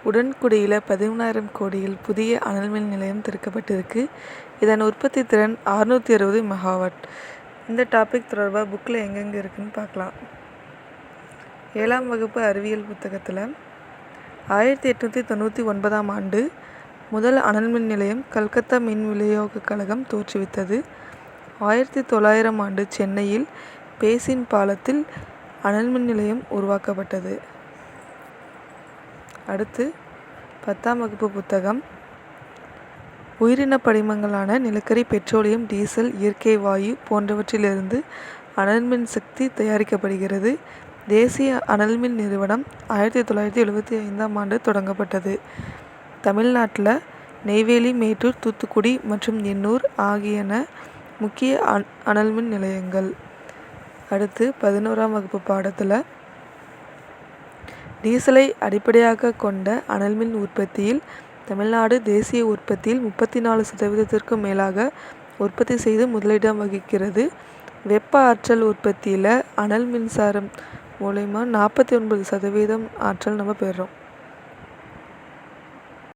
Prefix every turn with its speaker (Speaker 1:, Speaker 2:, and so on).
Speaker 1: உடன்குடியில் 13,000 கோடியில் புதிய அனல்மின் நிலையம் திறக்கப்பட்டிருக்கு. இதன் உற்பத்தி திறன் 660 மெகாவாட். இந்த டாபிக் தொடர்பாக புக்கில் எங்கெங்கே இருக்குதுன்னு பார்க்கலாம். 7ஆம் வகுப்பு அறிவியல் புத்தகத்தில் 1899ஆம் ஆண்டு முதல் அனல்மின் நிலையம் கல்கத்தா மின் விநியோக கழகம் தோற்றுவித்தது. 1900ஆம் ஆண்டு சென்னையில் பேசின் பாலத்தில் அனல்மின் நிலையம் உருவாக்கப்பட்டது. அடுத்து 10ஆம் வகுப்பு புத்தகம் உயிரின படிமங்களான நிலக்கரி, பெட்ரோலியம், டீசல், இயற்கை வாயு போன்றவற்றிலிருந்து அனல்மின் சக்தி தயாரிக்கப்படுகிறது. தேசிய அனல்மின் நிறுவனம் 1975ஆம் ஆண்டு தொடங்கப்பட்டது. தமிழ்நாட்டில் நெய்வேலி, மேட்டூர், தூத்துக்குடி மற்றும் எண்ணூர் ஆகியன முக்கிய அனல்மின் நிலையங்கள். அடுத்து 11ஆம் வகுப்பு பாடத்தில் டீசலை அடிப்படையாக கொண்ட அனல்மின் உற்பத்தியில் தமிழ்நாடு தேசிய உற்பத்தியில் 34% மேலாக உற்பத்தி செய்து முதலிடம் வகிக்கிறது. வெப்ப ஆற்றல் உற்பத்தியில் அனல் மின்சாரம் மூலயமா 49% ஆற்றல் நம்ம பெறுறோம்.